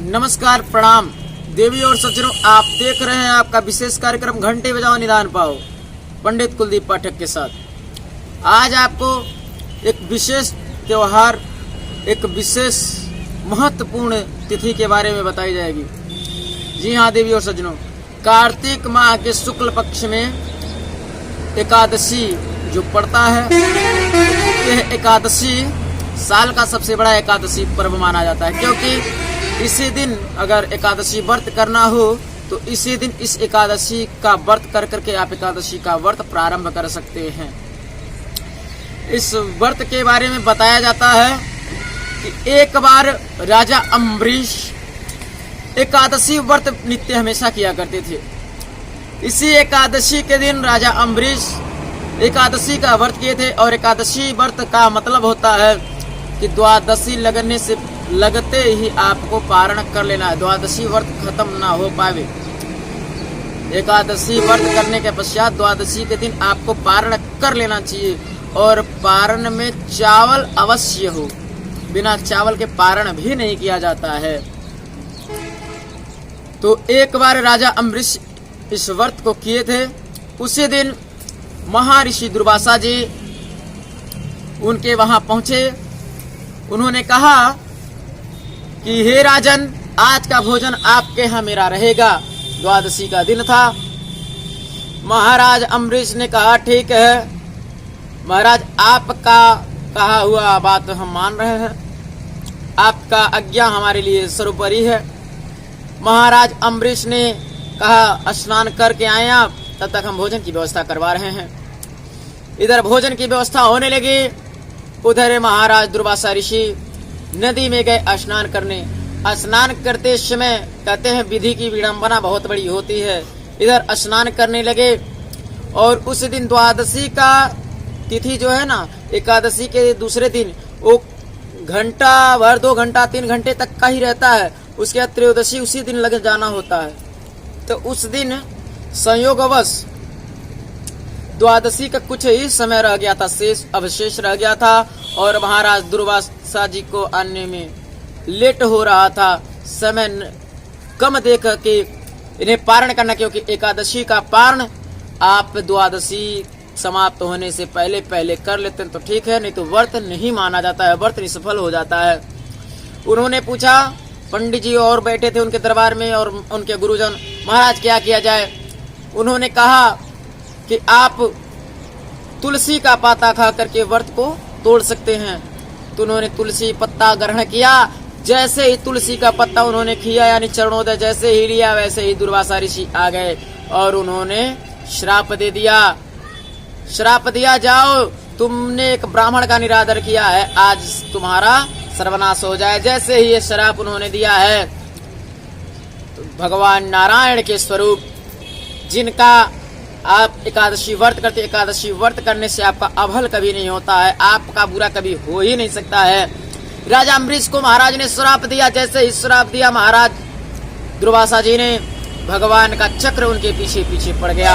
नमस्कार, प्रणाम देवी और सज्जनों। आप देख रहे हैं आपका विशेष कार्यक्रम घंटे बजाओ निदान पाओ पंडित कुलदीप पाठक के साथ। आज आपको एक विशेष त्योहार, एक विशेष महत्वपूर्ण तिथि के बारे में बताई जाएगी। जी हाँ देवी और सज्जनों, कार्तिक माह के शुक्ल पक्ष में एकादशी जो पड़ता है, यह एकादशी साल का सबसे बड़ा एकादशी पर्व माना जाता है, क्योंकि इसी दिन अगर एकादशी व्रत करना हो तो इसी दिन इस एकादशी का व्रत कर करके आप एकादशी का व्रत प्रारंभ कर सकते हैं। इस व्रत के बारे में बताया जाता है कि एक बार राजा अम्बरीश एकादशी व्रत नित्य हमेशा किया करते थे। इसी एकादशी के दिन राजा अम्बरीश एकादशी का व्रत किए थे, और एकादशी व्रत का मतलब होता है कि द्वादशी लगने से लगते ही आपको पारण कर लेना है, द्वादशी व्रत खत्म ना हो पावे। एकादशी व्रत करने के पश्चात द्वादशी के दिन आपको पारण कर लेना चाहिए, और पारण में चावल अवश्य हो, बिना चावल के पारण भी नहीं किया जाता है। तो एक बार राजा अम्बरीश इस व्रत को किए थे। उसी दिन महर्षि दुर्वासा जी उनके वहां पहुंचे। उन्होंने कहा कि हे राजन, आज का भोजन आपके यहाँ मेरा रहेगा। द्वादशी का दिन था। महाराज अम्बरीश ने कहा ठीक है महाराज, आपका कहा हुआ बात हम मान रहे हैं, आपका आज्ञा हमारे लिए सर्वोपरि है। महाराज अम्बरीश ने कहा स्नान करके आए आप, तब तक हम भोजन की व्यवस्था करवा रहे हैं। इधर भोजन की व्यवस्था होने लगी, उधर महाराज दुर्वासा ऋषि नदी में गए स्नान करने। स्नान करते समय कहते हैं विधि की विडंबना बहुत बड़ी होती है। इधर स्नान करने लगे, और उस दिन द्वादशी का तिथि जो है ना, एकादशी के दूसरे दिन वो घंटा भर 2 घंटा 3 घंटे तक का ही रहता है। उसके बाद त्रयोदशी उसी दिन लग जाना होता है। तो उस दिन संयोगवश द्वादशी का कुछ ही समय रह गया था, शेष अवशेष रह गया था, और महाराज दुर्वासा जी को आने में लेट हो रहा था। समय कम देख के इन्हें पारण करना, क्योंकि एकादशी का पारण आप द्वादशी समाप्त होने से पहले पहले कर लेते हैं तो ठीक है, नहीं तो व्रत नहीं माना जाता है, व्रत निष्फल हो जाता है। उन्होंने पूछा, पंडित जी और बैठे थे उनके दरबार में और उनके गुरुजन, महाराज क्या किया जाए। उन्होंने कहा कि आप तुलसी का पाता खा करके व्रत को तोड़ सकते हैं। तो उन्होंने तुलसी पत्ता ग्रहण किया। जैसे ही तुलसी का पत्ता उन्होंने किया, यानी चरणोदय जैसे ही लिया, वैसे ही दुर्वासा ऋषि आ गए और उन्होंने श्राप दे दिया। श्राप दिया, जाओ तुमने एक ब्राह्मण का निरादर किया है, आज तुम्हारा सर्वनाश हो जाए। जैसे ही ये श्राप उन्होंने दिया है, तो भगवान नारायण के स्वरूप जिनका आप एकादशी व्रत करते, एकादशी व्रत करने से आपका अभल कभी नहीं होता है, आपका बुरा कभी हो ही नहीं सकता है। राजा अम्बरीश को महाराज ने श्राप दिया। जैसे ही श्राप दिया, महाराज दुर्वासा जी ने भगवान का चक्र उनके पीछे पीछे पड़ गया।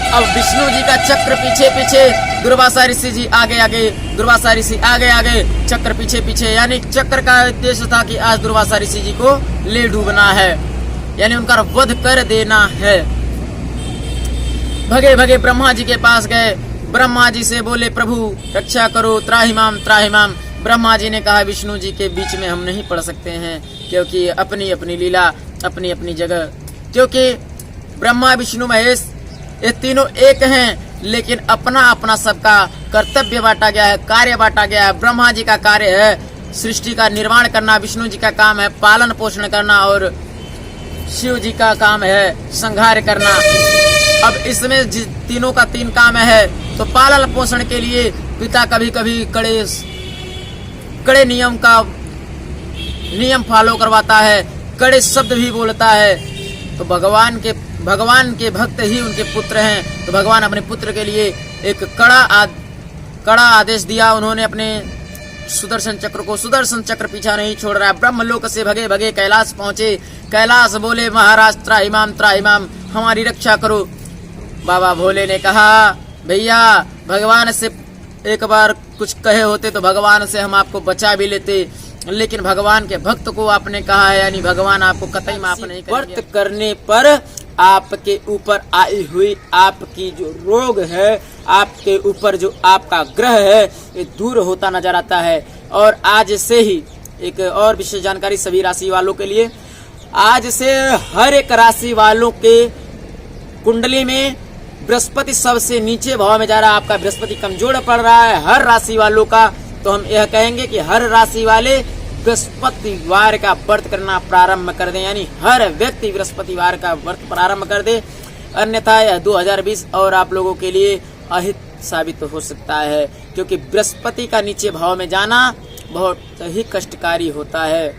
अब विष्णु जी का चक्र पीछे पीछे, दुर्वासा ऋषि जी आगे आगे, दुर्वासा ऋषि आगे आगे, चक्र पीछे पीछे। यानी चक्र का उद्देश्य था कि आज दुर्वासा ऋषि जी को ले डूबना है, यानी उनका वध कर देना है। भगे भगे ब्रह्मा जी के पास गए। ब्रह्मा जी से बोले, प्रभु रक्षा करो, त्राहिमाम त्राहिमाम। ब्रह्मा जी ने कहा, विष्णु जी के बीच में हम नहीं पढ़ सकते हैं, क्योंकि अपनी अपनी लीला, अपनी अपनी जगह। क्योंकि ब्रह्मा विष्णु महेश ये तीनों एक हैं, लेकिन अपना अपना सबका कर्तव्य बांटा गया है, कार्य बांटा गया है। ब्रह्मा जी का कार्य है सृष्टि का निर्माण करना, विष्णु जी का काम है पालन पोषण करना, और शिव जी का काम है संहार करना। अब इसमें तीनों का 3 काम है, तो पालन पोषण के लिए पिता कभी कभी कड़े नियम फॉलो करवाता है, कड़े शब्द भी बोलता है। तो भगवान के भक्त ही उनके पुत्र हैं। तो भगवान अपने पुत्र के लिए एक कड़ा आदेश दिया। उन्होंने अपने सुदर्शन चक्र पीछा नहीं छोड़ रहा है। ब्रह्मलोक से भगे भगे कैलाश पहुंचे। कैलाश बोले, महाराज त्राहिमाम त्राहिमाम, हमारी रक्षा करो। बाबा भोले ने कहा, भैया भगवान से एक बार कुछ कहे होते तो भगवान से हम आपको बचा भी लेते, लेकिन भगवान के भक्त को आपने कहा है, यानी भगवान आपको कतई माफ नहीं करेंगे। व्रत करने पर आपके ऊपर आई हुई आपकी जो रोग है, आपके ऊपर जो आपका ग्रह है, ये दूर होता नजर आता है। और आज से ही एक और विशेष जानकारी सभी राशि वालों के लिए, आज से हर एक राशि वालों के कुंडली में बृहस्पति सबसे नीचे भाव में जा रहा है। आपका बृहस्पति कमजोर पड़ रहा है हर राशि वालों का। तो हम यह कहेंगे कि हर राशि वाले बृहस्पतिवार का व्रत करना प्रारंभ कर दें, यानी हर व्यक्ति बृहस्पतिवार का व्रत प्रारंभ कर दे, अन्यथा यह 2020 और आप लोगों के लिए अहित साबित हो सकता है, क्योंकि बृहस्पति का नीचे भाव में जाना बहुत ही कष्टकारी होता है।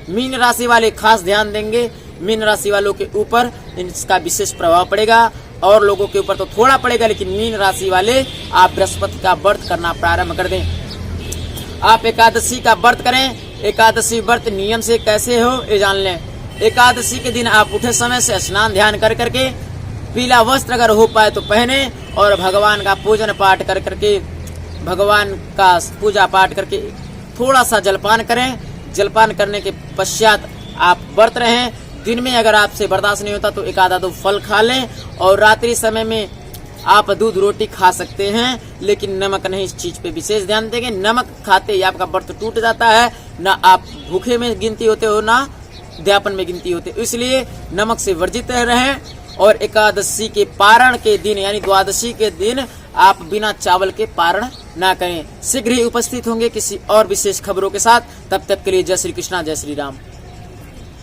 मीन राशि वाले खास ध्यान देंगे, मीन राशि वालों के ऊपर इसका विशेष प्रभाव पड़ेगा, और लोगों के ऊपर तो थोड़ा पड़ेगा, लेकिन मीन राशि वाले आप बृहस्पति का व्रत करना प्रारंभ कर दें। आप एकादशी का व्रत करें। एकादशी व्रत नियम से कैसे हो ये जान लें। एकादशी के दिन आप उठे समय से स्नान ध्यान कर करके पीला वस्त्र अगर हो पाए तो पहने, और भगवान का पूजन पाठ कर करके, भगवान का पूजा पाठ करके थोड़ा सा जलपान करें। जलपान करने के पश्चात आप व्रत रहें। दिन में अगर आपसे बर्दाश्त नहीं होता तो एक आधा दो फल खा लें, और रात्रि समय में आप दूध रोटी खा सकते हैं, लेकिन नमक नहीं। इस चीज पे विशेष ध्यान देंगे। नमक खाते ही आपका व्रत टूट जाता है, ना आप भूखे में गिनती होते हो ना अध्यापन में गिनती होते, इसलिए नमक से वर्जित रहें। और एकादशी के पारण के दिन यानी द्वादशी के दिन आप बिना चावल के पारण ना करें। शीघ्र ही उपस्थित होंगे किसी और विशेष खबरों के साथ। तब तक के लिए जय श्री कृष्णा, जय श्री राम।